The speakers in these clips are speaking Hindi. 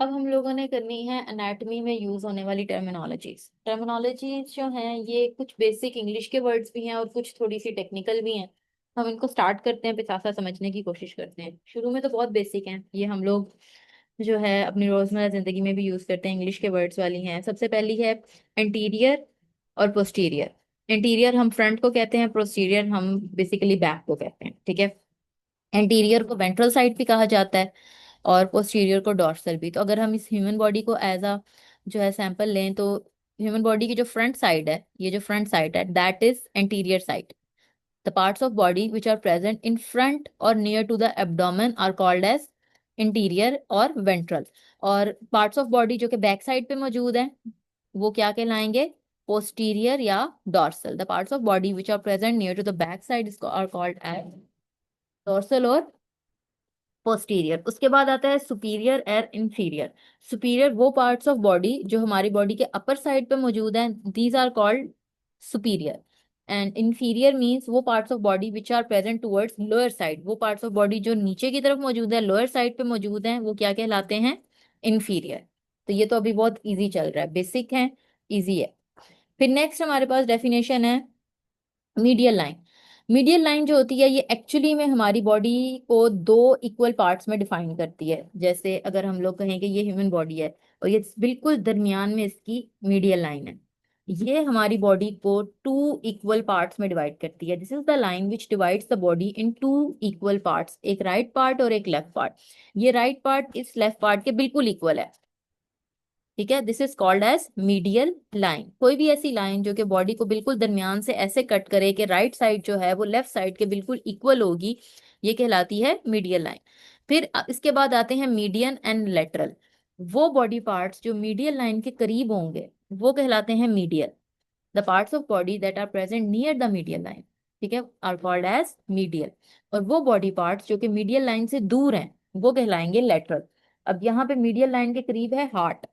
अब हम लोगों ने करनी है एनाटॉमी में यूज होने वाली टर्मिनोलॉजीज। टर्मिनोलॉजीज जो हैं ये कुछ बेसिक इंग्लिश के वर्ड्स भी हैं और कुछ थोड़ी सी टेक्निकल भी हैं। हम इनको स्टार्ट करते हैं, फिर साथ साथ समझने की कोशिश करते हैं। शुरू में तो बहुत बेसिक हैं, ये हम लोग जो है अपनी रोजमर्रा जिंदगी में भी यूज करते हैं, इंग्लिश के वर्ड्स वाली हैं। सबसे पहली है एंटीरियर और पोस्टीरियर। एंटीरियर हम फ्रंट को कहते हैं, पोस्टीरियर हम बेसिकली बैक को कहते हैं, ठीक है। एंटीरियर को वेंट्रल साइड भी कहा जाता है और पोस्टीरियर को डॉर्सल भी। तो अगर हम इस ह्यूमन बॉडी को एज अ जो है सैंपल लें तो ह्यूमन बॉडी की जो फ्रंट साइड है, ये जो फ्रंट साइड है that is anterior side. The parts of body which are present in front और near to the abdomen are called as interior और वेंट्रल। और पार्ट्स ऑफ बॉडी जो कि बैक साइड पे मौजूद हैं वो क्या कहलाएंगे? पोस्टीरियर या dorsal. The parts of body which are present near to the back side are called as dorsal और पोस्टीरियर। उसके बाद आता है सुपीरियर और इंफीरियर। सुपीरियर वो पार्ट्स ऑफ बॉडी जो हमारी बॉडी के अपर साइड पे मौजूद हैं, these are called superior. And inferior means वो parts of body which are present towards lower side. वो पार्ट्स ऑफ बॉडी जो नीचे की तरफ मौजूद है, लोअर साइड पे मौजूद हैं, वो क्या कहलाते हैं? इंफीरियर। तो ये तो अभी बहुत इजी चल रहा है, बेसिक है, इजी है। फिर नेक्स्ट हमारे पास डेफिनेशन है मीडियल लाइन। मीडियल लाइन जो होती है ये एक्चुअली में हमारी बॉडी को दो इक्वल पार्ट्स में डिफाइन करती है। जैसे अगर हम लोग कहें कि ये ह्यूमन बॉडी है और ये बिल्कुल दरमियान में इसकी मीडियल लाइन है, ये हमारी बॉडी को टू इक्वल पार्ट्स में डिवाइड करती है। This is the line which divides the body in two equal parts, एक राइट पार्ट और एक लेफ्ट पार्ट। ये राइट पार्ट इस लेफ्ट पार्ट के बिल्कुल इक्वल है, ठीक है। This is called as medial line. कोई भी ऐसी लाइन जो कि बॉडी को बिल्कुल दरमियान से ऐसे कट करे कि राइट साइड जो है वो लेफ्ट साइड के बिल्कुल इक्वल होगी, ये कहलाती है मीडियल लाइन। फिर इसके बाद आते हैं मीडियन एंड लेटरल। वो बॉडी पार्ट्स जो मीडियल लाइन के करीब होंगे वो कहलाते हैं medial. The parts of body that are present near the medial line, ठीक है, आर कॉल्ड एज मीडियल। और वो बॉडी पार्ट्स जो कि मीडियल लाइन से दूर हैं वो कहलाएंगे लेटरल। अब यहाँ पे मीडियल लाइन के करीब है हार्ट,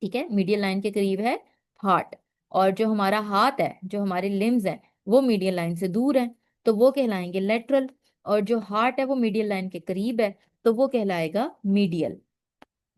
ठीक है, मीडियल लाइन के करीब है हार्ट। और जो हमारा हाथ है, जो हमारे लिम्स हैं, वो मीडियल लाइन से दूर है, तो वो कहलाएंगे लेटरल। और जो हार्ट है वो मीडियल लाइन के करीब है, तो वो कहलाएगा मीडियल।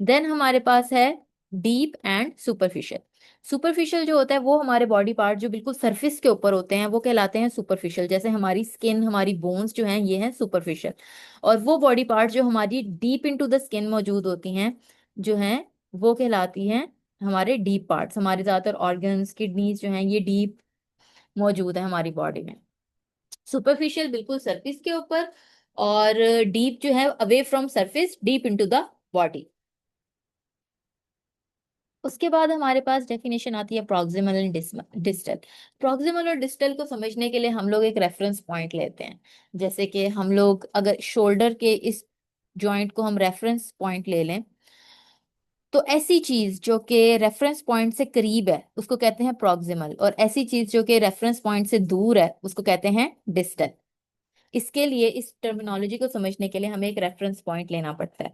देन हमारे पास है डीप एंड सुपरफिशियल। सुपरफिशियल जो होता है वो हमारे बॉडी पार्ट जो बिल्कुल सरफेस के ऊपर होते हैं वो कहलाते हैं सुपरफिशियल। जैसे हमारी स्किन, हमारी बोन्स जो हैं ये हैं सुपरफिशियल। और वो बॉडी पार्ट जो हमारी डीप इनटू द स्किन मौजूद होती हैं जो हैं वो कहलाती हैं हमारे डीप पार्ट्स। हमारे ज्यादातर ऑर्गन्स, किडनीज जो हैं ये डीप मौजूद है हमारी बॉडी में। सुपरफिशियल बिल्कुल सरफेस के ऊपर, और डीप जो है away from surface, deep into the body. उसके बाद हमारे पास डेफिनेशन आती है प्रॉक्सिमल एंड डिस्टल। प्रॉक्सिमल और डिस्टल को समझने के लिए हम लोग एक रेफरेंस पॉइंट लेते हैं। जैसे कि हम लोग अगर शोल्डर के इस जॉइंट को हम रेफरेंस पॉइंट ले लें, तो ऐसी चीज जो कि रेफरेंस पॉइंट से करीब है उसको कहते हैं प्रॉक्सिमल, और ऐसी चीज जो कि रेफरेंस पॉइंट से दूर है उसको कहते हैं डिस्टल। इसके लिए, इस टर्मिनोलॉजी को समझने के लिए हमें एक रेफरेंस पॉइंट लेना पड़ता है।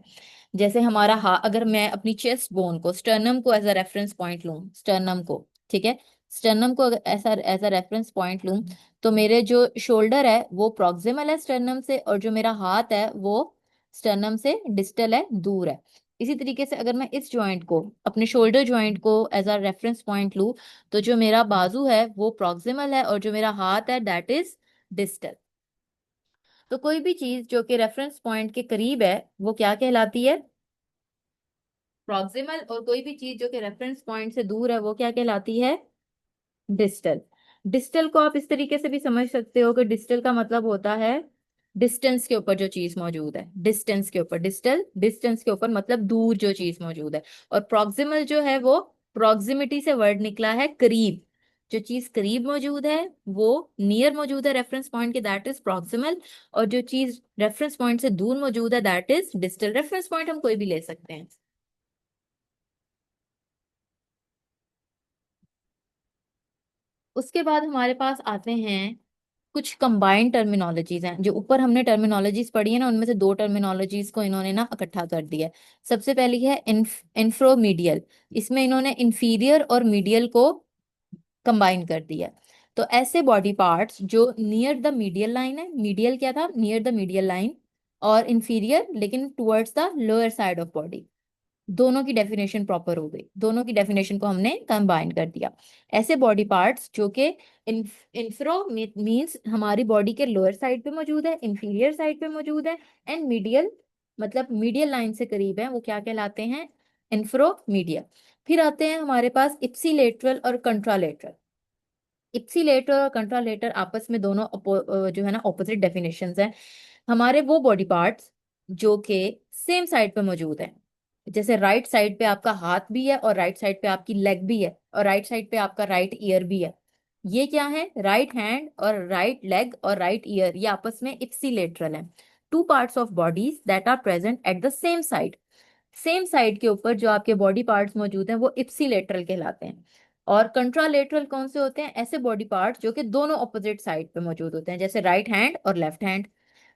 जैसे हमारा हा, अगर मैं अपनी चेस्ट बोन को, स्टर्नम को एज अ रेफरेंस पॉइंट लूं, स्टर्नम को, ठीक है, स्टर्नम को अगर ऐसा एज अ रेफरेंस पॉइंट लूं, तो मेरे जो शोल्डर है वो प्रॉक्सिमल है स्टर्नम से, और जो मेरा हाथ है वो स्टर्नम से डिस्टल है, दूर है। इसी तरीके से अगर मैं इस जॉइंट को, अपने शोल्डर जॉइंट को एज अ रेफरेंस पॉइंट लूं, तो जो मेरा बाजू है वो प्रॉक्सिमल है और जो मेरा हाथ है दैट इज डिस्टल। तो कोई भी चीज जो कि रेफरेंस पॉइंट के करीब है वो क्या कहलाती है? प्रॉक्सिमल। और कोई भी चीज जो कि रेफरेंस पॉइंट से दूर है वो क्या कहलाती है? डिस्टल। डिस्टल को आप इस तरीके से भी समझ सकते हो कि डिस्टल का मतलब होता है डिस्टेंस के ऊपर जो चीज मौजूद है, डिस्टेंस के ऊपर, डिस्टल डिस्टेंस के ऊपर मतलब दूर जो चीज मौजूद है। और प्रॉक्सिमल जो है वो प्रॉक्सिमिटी से वर्ड निकला है, करीब। जो चीज करीब मौजूद है वो नियर मौजूद है रेफरेंस पॉइंट के, दैट इज प्रॉक्सिमल। और जो चीज रेफरेंस पॉइंट से दूर मौजूद है that is distal. Reference point हम कोई भी ले सकते हैं। उसके बाद हमारे पास आते हैं कुछ कंबाइंड टर्मिनोलॉजीज हैं। जो ऊपर हमने टर्मिनोलॉजीज पढ़ी है ना, उनमें से दो टर्मिनोलॉजीज को इन्होंने ना इकट्ठा कर दिया है। सबसे पहली है इंफ्रोमीडियल। इसमें इन्होंने इंफीरियर और मीडियल को कंबाइन कर दिया। तो ऐसे बॉडी पार्ट्स जो नियर द मीडियल लाइन है, मीडियल क्या था, नियर द मीडियल लाइन, और इंफीरियर लेकिन towards the lower side of body, दोनों की डेफिनेशन प्रॉपर हो गई, दोनों की डेफिनेशन को हमने कंबाइन कर दिया। ऐसे बॉडी पार्ट्स जो कि इंफ्रो मींस हमारी बॉडी के लोअर साइड पे मौजूद है, इंफीरियर साइड पे मौजूद है, एंड मीडियल मतलब मीडियल लाइन से करीब है, वो क्या कहलाते हैं? इंफ्रोमीडियल। फिर आते हैं हमारे पास इप्सिलेटरल और कंट्रालेटरल। इप्सिलेटर और कंट्रालेटर आपस में दोनों जो है ना ऑपोजिट डेफिनेशंस हैं। हमारे वो बॉडी पार्ट्स जो कि सेम साइड पे मौजूद हैं, जैसे राइट साइड पे आपका हाथ भी है और राइट साइड पे आपकी लेग भी है और राइट साइड पे आपका राइट ईयर भी है। ये क्या है? राइट हैंड और राइट लेग और राइट ईयर, ये आपस में इप्सिलेटरल है। Two parts of bodies that are present at the same side. Same side के ऊपर जो आपके बॉडी पार्ट्स मौजूद हैं वो इप्सिलेटरल कहलाते हैं। और कंट्रालेटरल कौन से होते हैं? ऐसे बॉडी पार्ट्स जो कि दोनों ऑपोजिट साइड पे मौजूद होते हैं, जैसे राइट हैंड और लेफ्ट हैंड,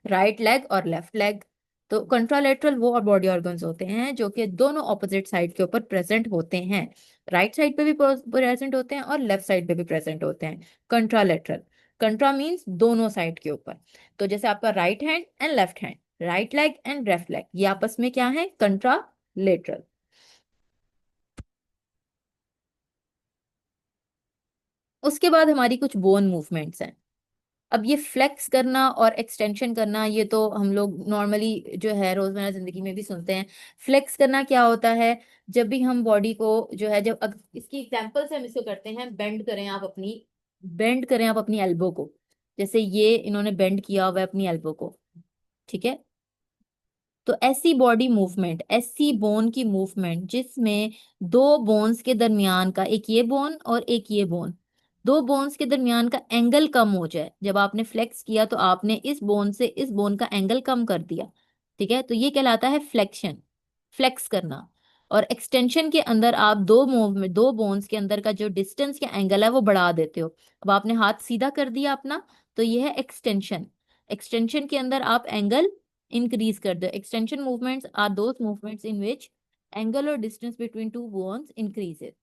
राइट लेग और लेफ्ट लेग। तो कंट्रालेटरल वो और बॉडी ऑर्गन्स होते हैं जो कि दोनों ऑपोजिट साइड के ऊपर प्रेजेंट होते हैं। राइट साइड पे भी प्रेजेंट होते हैं और लेफ्ट साइड पे भी प्रेजेंट होते हैं। कंट्रालेटरल, कंट्रा मीन्स दोनों साइड के ऊपर। तो जैसे आपका right hand and left hand, right leg and left leg, ये आपस में क्या है? कंट्रा लेटरल। उसके बाद हमारी कुछ बोन मूवमेंट्स हैं। अब ये फ्लेक्स करना और एक्सटेंशन करना, ये तो हम लोग नॉर्मली जो है रोजमर्रा जिंदगी में भी सुनते हैं। फ्लेक्स करना क्या होता है? जब भी हम बॉडी को जो है, जब इसकी एग्जांपल से हम इसको करते हैं, बेंड करें आप अपनी एल्बो को। जैसे ये इन्होंने बेंड किया हुआ है अपनी एल्बो को, ठीक है? तो ऐसी बॉडी मूवमेंट, ऐसी बोन की मूवमेंट जिसमें दो बोन्स के दरमियान का, एक ये बोन और एक ये बोन, दो बोन्स के दरमियान का एंगल कम हो जाए। जब आपने फ्लेक्स किया तो आपने इस बोन से इस बोन का एंगल कम कर दिया, ठीक है? तो ये कहलाता है फ्लेक्शन, फ्लेक्स करना। और एक्सटेंशन के अंदर आप दो मूव में दो बोन्स के अंदर का जो डिस्टेंस या एंगल है वो बढ़ा देते हो। अब आपने हाथ सीधा कर दिया अपना, तो ये है एक्सटेंशन। एक्सटेंशन के अंदर आप एंगल इंक्रीज कर दो। Extension movements are those movements in which angle और distance between two bones increases.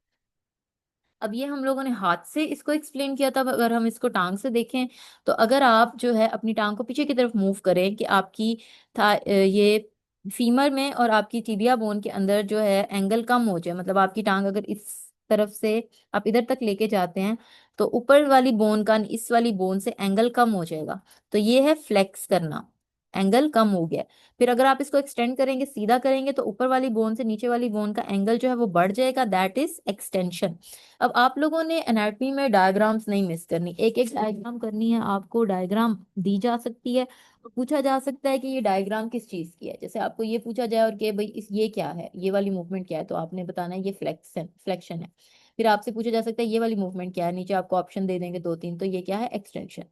अब ये हम लोगों ने हाथ से इसको एक्सप्लेन किया था। अब अगर हम इसको टांग से देखें, तो अगर आप जो है अपनी टांग को पीछे की तरफ मूव करें कि आपकी ये फीमर में और आपकी टिबिया बोन के अंदर जो है एंगल कम हो जाए, मतलब आपकी टांग अगर इस तरफ से आप इधर तक लेके जाते हैं, तो ऊपर वाली बोन का इस वाली बोन से एंगल कम हो जाएगा। तो ये है फ्लेक्स करना, एंगल कम हो गया। फिर अगर आप इसको एक्सटेंड करेंगे, सीधा करेंगे, तो ऊपर वाली बोन से नीचे वाली बोन का एंगल जो है वो बढ़ जाएगा, दैट इज एक्सटेंशन। अब आप लोगों ने एनाटॉमी में डायग्राम्स नहीं मिस करनी, एक एक डायग्राम करनी है आपको। डायग्राम दी जा सकती है और पूछा जा सकता है कि ये डायग्राम किस चीज की है। जैसे आपको ये पूछा जाए और कि भाई इस ये क्या है, ये वाली मूवमेंट क्या है, तो आपने बताना है ये फ्लेक्शन फ्लेक्शन है। फिर आपसे पूछा जा सकता है ये वाली मूवमेंट क्या है, नीचे आपको ऑप्शन दे देंगे दो तीन, तो ये क्या है? एक्सटेंशन।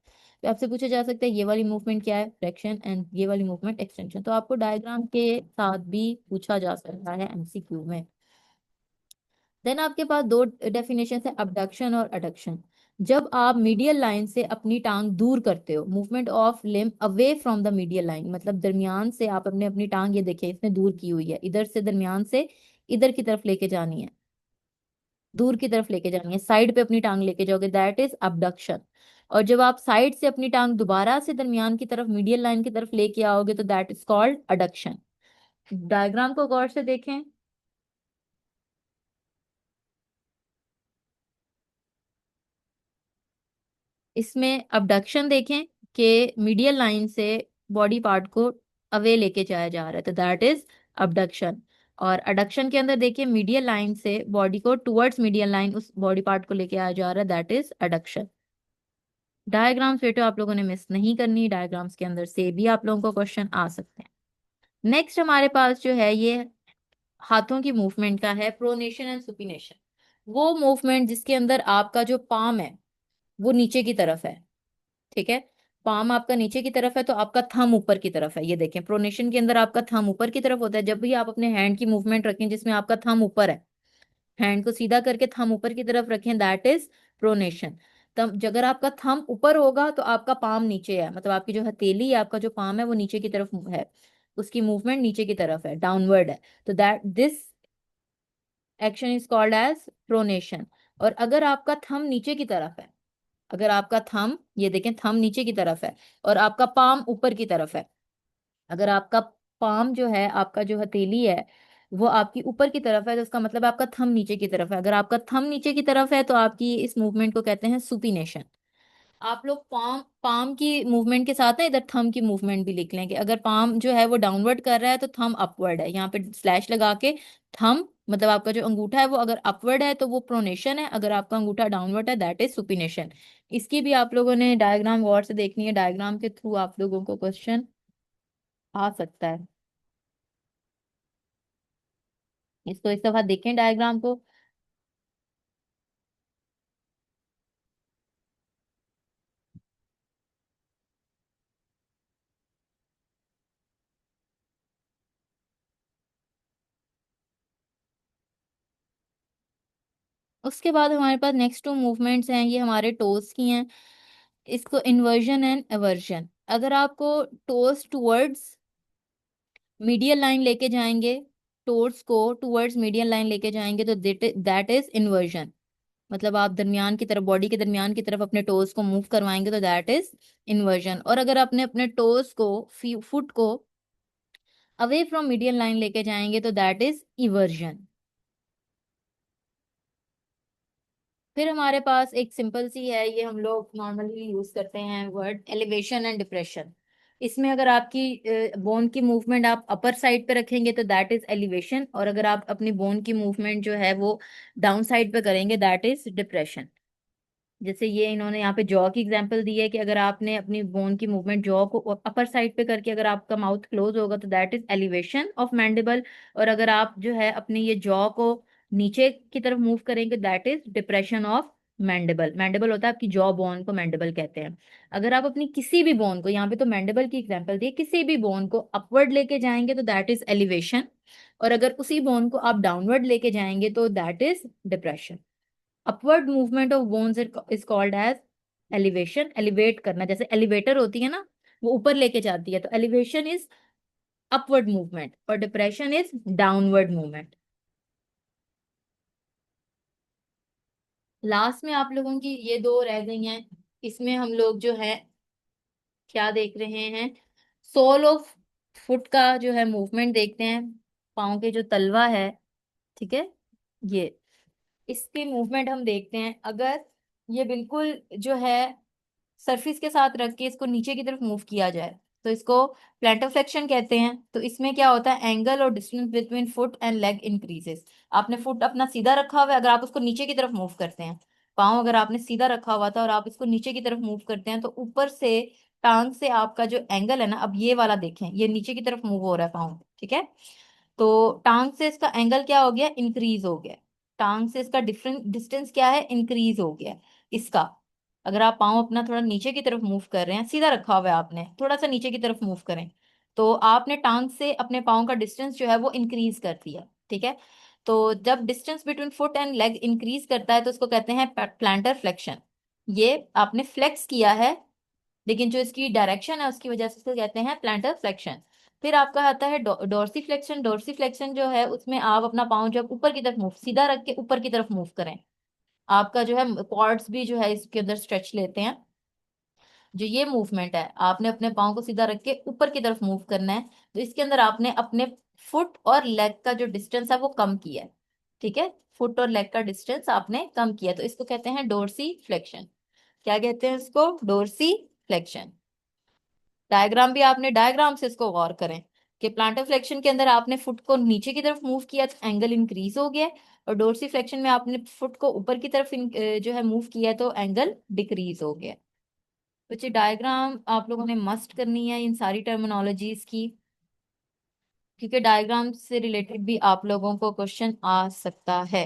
फिर आपसे पूछा जा सकता है ये वाली मूवमेंट क्या है? फ्लेक्शन। एंड ये वाली मूवमेंट एक्सटेंशन। तो आपको डायग्राम के साथ भी पूछा जा सकता है एमसीक्यू में। देन आपके पास दो डेफिनेशन है, अबडक्शन और अडक्शन। जब आप मीडियल लाइन से अपनी टांग दूर करते हो, movement of limb away from the medial line, मतलब दरमियान से आप अपने अपनी टांग, ये देखिए इसने दूर की हुई है, इधर से दरमियान से इधर की तरफ लेके जानी है, दूर की तरफ लेके जानी है, साइड पे अपनी टांग लेके जाओगे, दैट इज अबडक्शन। और जब आप साइड से अपनी टांग दोबारा से दरमियान की तरफ मीडियल लाइन की तरफ लेके आओगे, तो that is called adduction. Diagram को गौर से देखें। इसमें अबडक्शन देखें कि मीडियल लाइन से बॉडी पार्ट को अवे लेके जाया जा रहा है, तो दैट इज अबडक्शन। और अडक्शन के अंदर देखिए मीडियल लाइन से बॉडी को टुवर्ड्स मीडियल लाइन उस बॉडी पार्ट को लेके आया जा रहा है, दैट इज अडक्शन। डायग्राम्स बेटो आप लोगों ने मिस नहीं करनी, डायग्राम्स के अंदर से भी आप लोगों को क्वेश्चन आ सकते हैं। नेक्स्ट हमारे पास जो है ये हाथों की मूवमेंट का है, प्रोनेशन एंड सुपिनेशन। वो मूवमेंट जिसके अंदर आपका जो पाम है वो नीचे की तरफ है, ठीक है? पाम आपका नीचे की तरफ है तो आपका थंब ऊपर की तरफ है। ये देखें, प्रोनेशन के अंदर आपका थंब ऊपर की तरफ होता है। जब भी आप अपने हैंड की मूवमेंट रखें जिसमें आपका थंब ऊपर है, हैंड को सीधा करके थंब ऊपर की तरफ रखें, दैट इज प्रोनेशन। तब अगर आपका थंब ऊपर होगा तो आपका पाम नीचे है, मतलब आपकी जो हथेली है, आपका जो पाम है वो नीचे की तरफ है, उसकी मूवमेंट नीचे की तरफ है, डाउनवर्ड है। तो that this action is called as pronation. और अगर आपका थंब नीचे की तरफ है, अगर आपका थंब, ये देखें थंब नीचे की तरफ है और आपका पाम ऊपर की तरफ है, अगर आपका पाम जो है, आपका जो हथेली है वो आपकी ऊपर की तरफ है, तो उसका मतलब आपका थंब नीचे की तरफ है। अगर आपका थंब नीचे की तरफ है तो आपकी इस मूवमेंट को कहते हैं सुपिनेशन। आप लोग पाम पाम की मूवमेंट के साथ ना इधर थंब की मूवमेंट भी लिख लेंगे। अगर पाम जो है वो डाउनवर्ड कर रहा है तो थंब अपवर्ड है, यहाँ पे स्लैश लगा के। थंब मतलब आपका जो अंगूठा है वो अगर अपवर्ड है तो वो प्रोनेशन है, अगर आपका अंगूठा डाउनवर्ड है दैट इज सुपिनेशन। इसकी भी आप लोगों ने डायग्राम गौर से देखनी है, डायग्राम के थ्रू आप लोगों को क्वेश्चन आ सकता है। इसको इस दफा देखें डायग्राम को। उसके बाद हमारे पास नेक्स्ट टू मूवमेंट्स हैं, ये हमारे टोज की हैं। इसको इन्वर्जन एंड एवर्जन। अगर आपको टोज टुवर्ड्स मीडियल लाइन लेके जाएंगे, टोर्स को टुवर्ड्स मीडियल लाइन लेके जाएंगे तो दैट इज इन्वर्जन। मतलब आप दरमियान की तरफ, बॉडी के दरमियान की तरफ अपने टोज को मूव करवाएंगे तो दैट इज इन्वर्जन। और अगर आपने अपने टोज को, फुट को अवे फ्रॉम मीडियल लाइन लेके जाएंगे तो दैट इज इवर्जन। फिर हमारे पास एक सिंपल सी है, ये हम लोग नॉर्मली यूज करते हैं वर्ड एलिवेशन एंड डिप्रेशन। इसमें अगर आपकी बोन की मूवमेंट आप अपर साइड पे रखेंगे तो दैट इज एलिवेशन, और अगर आप अपनी बोन की मूवमेंट जो है वो डाउन साइड पे करेंगे दैट इज डिप्रेशन। जैसे ये इन्होंने यहाँ पे जॉ की एग्जांपल दी है कि अगर आपने अपनी बोन की मूवमेंट जॉ को अपर साइड पे करके अगर आपका माउथ क्लोज होगा तो that is elevation of mandible. और अगर आप जो है अपनी ये जॉ को नीचे की तरफ मूव करेंगे that is depression of mandible. Mandible होता है आपकी जॉ बोन को मैंडिबल कहते हैं। अगर आप अपनी किसी भी बोन को, यहाँ पे तो मैंडिबल की एग्जांपल दी है, किसी भी बोन को अपवर्ड लेके जाएंगे तो दैट इज एलिवेशन, और अगर उसी बोन को आप डाउनवर्ड लेके जाएंगे तो that is depression. Upward movement of bones is called as elevation. Elevate करना, जैसे एलिवेटर होती है ना, वो ऊपर लेके जाती है, तो एलिवेशन इज अपवर्ड मूवमेंट और depression is downward movement. Last में आप लोगों की ये दो रह गई हैं। इसमें हम लोग जो है क्या देख रहे हैं, सोल ऑफ फुट का जो है मूवमेंट देखते हैं। पाँव के जो तलवा है, ठीक है, ये इसकी मूवमेंट हम देखते हैं। अगर ये बिल्कुल जो है सरफेस के साथ रख के इसको नीचे की तरफ मूव किया जाए तो इसको प्लैंटर फ्लेक्शन कहते हैं। तो इसमें क्या होता है, एंगल और distance between foot and leg increases. आपने फुट अपना सीधा रखा हुआ है, अगर आप उसको नीचे की तरफ मूव करते हैं, पाँव अगर आपने सीधा रखा हुआ था और आप इसको नीचे की तरफ मूव करते हैं तो ऊपर से टांग से आपका जो एंगल है ना, अब ये वाला देखें, ये नीचे की तरफ मूव हो रहा है पाँव, ठीक है, तो टांग से इसका एंगल क्या हो गया, इंक्रीज हो गया। टांग से इसका डिफरेंट डिस्टेंस क्या है, इंक्रीज हो गया इसका। अगर आप पाँव अपना थोड़ा नीचे की तरफ मूव कर रहे हैं, सीधा रखा हुआ है आपने, थोड़ा सा नीचे की तरफ मूव करें, तो आपने टांग से अपने पाँव का डिस्टेंस जो है वो इंक्रीज कर दिया, ठीक है। तो जब distance between foot and leg increase करता है तो उसको कहते हैं प्लांटर फ्लेक्शन। ये आपने फ्लेक्स किया है, लेकिन जो इसकी डायरेक्शन है उसकी वजह से इसको कहते हैं प्लांटर फ्लेक्शन। फिर आपका आता है डोर्सी फ्लेक्शन। डोर्सी फ्लेक्शन जो है उसमें आप अपना पाँव जब ऊपर की तरफ मूव, सीधा रख के ऊपर की तरफ मूव करें, आपका जो है क्वाड्स भी जो है इसके अंदर स्ट्रेच लेते हैं। जो ये मूवमेंट है, आपने अपने पाँव को सीधा रख के ऊपर की तरफ मूव करना है, तो इसके अंदर आपने अपने फुट और लेग का जो डिस्टेंस है वो कम किया है, ठीक है। फुट और लेग का डिस्टेंस आपने कम किया, तो इसको कहते हैं डोर्सी फ्लेक्शन। क्या कहते हैं इसको, डोर्सी फ्लेक्शन। डायग्राम भी आपने, डायग्राम से इसको गौर करें कि प्लांटर फ्लेक्शन के अंदर आपने फुट को नीचे की तरफ मूव किया तो एंगल इंक्रीज हो गया, और डोर्सी फ्लेक्शन में आपने फुट को ऊपर की तरफ जो है मूव किया तो एंगल डिक्रीज हो गया। बच्चे डायग्राम आप लोगों ने मस्ट करनी है इन सारी टर्मिनोलॉजीज की, क्योंकि डायग्राम से रिलेटेड भी आप लोगों को क्वेश्चन आ सकता है।